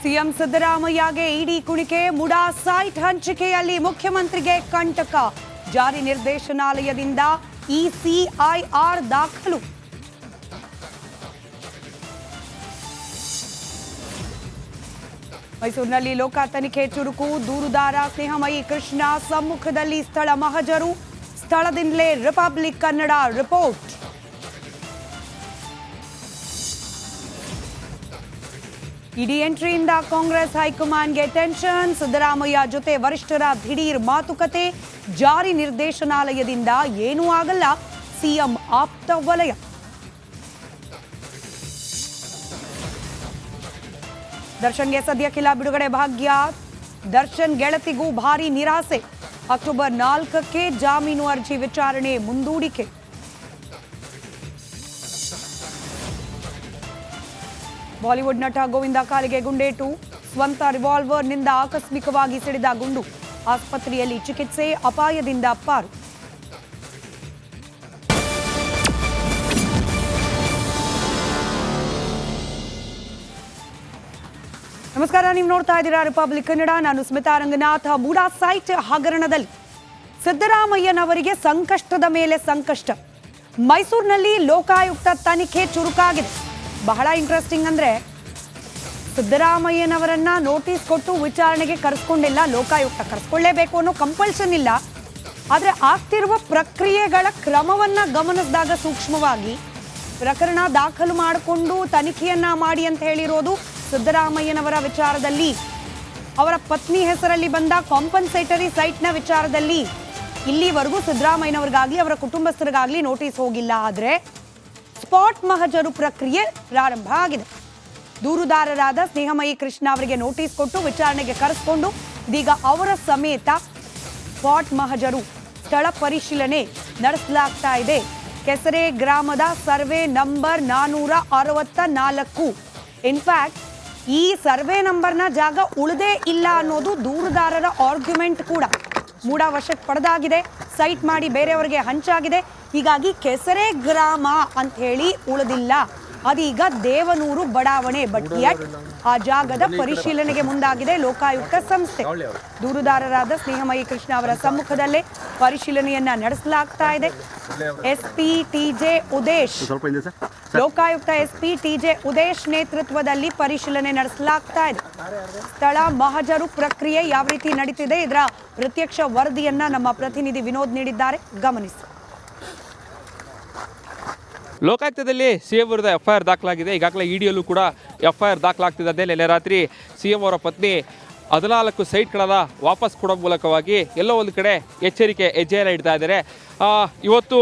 CM ಸಿದ್ದರಾಮಯ್ಯಗೆ ಇಡಿ ಕುಣಿಕೆ, MUDA site ಹಂಚಿಕೆಯಲ್ಲಿ ಮುಖ್ಯಮಂತ್ರಿಗೆ ಕಂಟಕ, ಜಾರಿ ನಿರ್ದೇಶನಾಲಯದಿಂದ ಇಸಿಐಆರ್ ದಾಖಲು. ಮೈಸೂರಿನಲ್ಲಿ ಲೋಕ ತನಿಖೆ ಚುರುಕು, ದೂರುದಾರ ಸ್ನೇಹಮಯಿ ಕೃಷ್ಣ ಸಮ್ಮುಖದಲ್ಲಿ ಸ್ಥಳ ಮಹಜರು, ಸ್ಥಳದಿಂದಲೇ ರಿಪಬ್ಲಿಕ್ ಕನ್ನಡ ರಿಪೋರ್ಟ್. ಇಡಿ ಎಂಟ್ರಿಯಿಂದ ಕಾಂಗ್ರೆಸ್ ಹೈಕಮಾಂಡ್ಗೆ ಟೆನ್ಷನ್, ಸಿದ್ದರಾಮಯ್ಯ ಜೊತೆ ವರಿಷ್ಠರ ದಿಢೀರ್ ಮಾತುಕತೆ, ಜಾರಿ ನಿರ್ದೇಶನಾಲಯದಿಂದ ಏನೂ ಆಗಲ್ಲ, ಸಿಎಂ ಆಪ್ತ ವಲಯ. ದರ್ಶನ್ಗೆ ಸದ್ಯಕ್ಕಿಲ್ಲ ಬಿಡುಗಡೆ ಭಾಗ್ಯ, ದರ್ಶನ್ ಗೆಳತಿಗೂ ಭಾರಿ ನಿರಾಸೆ, ಅಕ್ಟೋಬರ್ 4ಕ್ಕೆ ಜಾಮೀನು ಅರ್ಜಿ ವಿಚಾರಣೆ ಮುಂದೂಡಿಕೆ. ಬಾಲಿವುಡ್ ನಟ ಗೋವಿಂದ ಕಾಲಿಗೆ ಗುಂಡೇಟು, ಸ್ವಂತ ರಿವಾಲ್ವರ್ನಿಂದ ಆಕಸ್ಮಿಕವಾಗಿ ಸಿಡಿದ ಗುಂಡು, ಆಸ್ಪತ್ರೆಯಲ್ಲಿ ಚಿಕಿತ್ಸೆ, ಅಪಾಯದಿಂದ ಪಾರು. ನಮಸ್ಕಾರ, ನೀವು ನೋಡ್ತಾ ಇದ್ದೀರಾ ರಿಪಬ್ಲಿಕ್ ಕನ್ನಡ. ನಾನು ಸ್ಮಿತಾ ರಂಗನಾಥ್. ಮೂಡಾ ಸೈಟ್ ಹಗರಣದಲ್ಲಿ ಸಿದ್ದರಾಮಯ್ಯನವರಿಗೆ ಸಂಕಷ್ಟದ ಮೇಲೆ ಸಂಕಷ್ಟ. ಮೈಸೂರಿನಲ್ಲಿ ಲೋಕಾಯುಕ್ತ ತನಿಖೆ ಚುರುಕಾಗಿದೆ. ಬಹಳ ಇಂಟ್ರೆಸ್ಟಿಂಗ್ ಅಂದ್ರೆ, ಸಿದ್ದರಾಮಯ್ಯನವರನ್ನ ನೋಟಿಸ್ ಕೊಟ್ಟು ವಿಚಾರಣೆಗೆ ಕರೆಸ್ಕೊಂಡಿಲ್ಲ ಲೋಕಾಯುಕ್ತ. ಕರೆಸ್ಕೊಳ್ಳೇಬೇಕು ಅನ್ನೋ ಕಂಪಲ್ಷನ್ ಇಲ್ಲ, ಆದರೆ ಆಗ್ತಿರುವ ಪ್ರಕ್ರಿಯೆಗಳ ಕ್ರಮವನ್ನ ಗಮನಿಸಿದಾಗ ಸೂಕ್ಷ್ಮವಾಗಿ ಪ್ರಕರಣ ದಾಖಲು ಮಾಡಿಕೊಂಡು ತನಿಖೆಯನ್ನ ಮಾಡಿ ಅಂತ ಹೇಳಿರೋದು ಸಿದ್ದರಾಮಯ್ಯನವರ ವಿಚಾರದಲ್ಲಿ. ಅವರ ಪತ್ನಿ ಹೆಸರಲ್ಲಿ ಬಂದ ಕಾಂಪನ್ಸೇಟರಿ ಸೈಟ್ನ ವಿಚಾರದಲ್ಲಿ ಇಲ್ಲಿವರೆಗೂ ಸಿದ್ದರಾಮಯ್ಯನವರಿಗಾಗ್ಲಿ ಅವರ ಕುಟುಂಬಸ್ಥರಿಗಾಗ್ಲಿ ನೋಟಿಸ್ ಹೋಗಿಲ್ಲ. ಆದರೆ ಸ್ಪಾಟ್ ಮಹಜರು ಪ್ರಕ್ರಿಯೆ ಪ್ರಾರಂಭ ಆಗಿದೆ. ದೂರುದಾರರಾದ ಸ್ನೇಹಮಯಿ ಕೃಷ್ಣ ಅವರಿಗೆ ನೋಟಿಸ್ ಕೊಟ್ಟು ವಿಚಾರಣೆಗೆ ಕರೆಸಿಕೊಂಡು ಇದೀಗ ಅವರ ಸಮೇತ ಸ್ಪಾಟ್ ಮಹಜರು ಸ್ಥಳ ಪರಿಶೀಲನೆ ನಡೆಸಲಾಗ್ತಾ ಇದೆ. ಕೆಸರೆ ಗ್ರಾಮದ ಸರ್ವೆ ನಂಬರ್ 464. ಇನ್ಫ್ಯಾಕ್ಟ್ ಈ ಸರ್ವೆ ನಂಬರ್ನ ಜಾಗ ಉಳಿದೇ ಇಲ್ಲ ಅನ್ನೋದು ದೂರುದಾರರ ಆರ್ಗ್ಯುಮೆಂಟ್ ಕೂಡ. ಮೂಡಾ ವಶಕ್ಕೆ ಪಡೆದಾಗಿದೆ, ಸೈಟ್ ಮಾಡಿ ಬೇರೆಯವರಿಗೆ ಹಂಚಾಗಿದೆ. ಹೀಗಾಗಿ ಕೆಸರೆ ಗ್ರಾಮ ಅಂತ ಹೇಳಿ ಉಳಿದಿಲ್ಲ, ಅದೀಗ ದೇವನೂರು ಬಡಾವಣೆ. ಬಟ್ ಯಟ್ ಆ ಜಾಗದ ಪರಿಶೀಲನೆಗೆ ಮುಂದಾಗಿದೆ ಲೋಕಾಯುಕ್ತ ಸಂಸ್ಥೆ. ದೂರುದಾರರಾದ ಸ್ನೇಹಮಯಿ ಕೃಷ್ಣ ಅವರ ಸಮ್ಮುಖದಲ್ಲೇ ಪರಿಶೀಲನೆಯನ್ನ ನಡೆಸಲಾಗ್ತಾ ಇದೆ. ಲೋಕಾಯುಕ್ತ ಎಸ್ಪಿ ಟಿಜೆ ಉದೇಶ್ ನೇತೃತ್ವದಲ್ಲಿ ಪರಿಶೀಲನೆ ನಡೆಸಲಾಗ್ತಾ ಇದೆ. ಸ್ಥಳ ಮಹಜರು ಪ್ರಕ್ರಿಯೆ ಯಾವ ರೀತಿ ನಡೀತಿದೆ, ಇದರ ಪ್ರತ್ಯಕ್ಷ ವರದಿಯನ್ನ ನಮ್ಮ ಪ್ರತಿನಿಧಿ ವಿನೋದ್ ನೀಡಿದ್ದಾರೆ, ಗಮನಿಸಿ. ಲೋಕಾಯುಕ್ತದಲ್ಲಿ ಸಿಎಂ ವಿರುದ್ಧ ಎಫ್ಐಆರ್ ದಾಖಲಾಗಿದೆ. ಈಗಾಗಲೇ ಇಡಿಯಲ್ಲೂ ಕೂಡ ಎಫ್ಐಆರ್ ದಾಖಲಾಗ್ತಿದ್ದಂತೆ ನಿನ್ನೆ ರಾತ್ರಿ ಸಿಎಂ ಅವರ ಪತ್ನಿ 14 ಸೈಟ್ಗಳನ್ನು ವಾಪಸ್ ಕೊಡೋ ಮೂಲಕವಾಗಿ ಎಲ್ಲೋ ಒಂದು ಕಡೆ ಎಚ್ಚರಿಕೆ ಹೆಜ್ಜೆಯನ್ನು ಇಡ್ತಾ ಇದ್ದಾರೆ. ಇವತ್ತು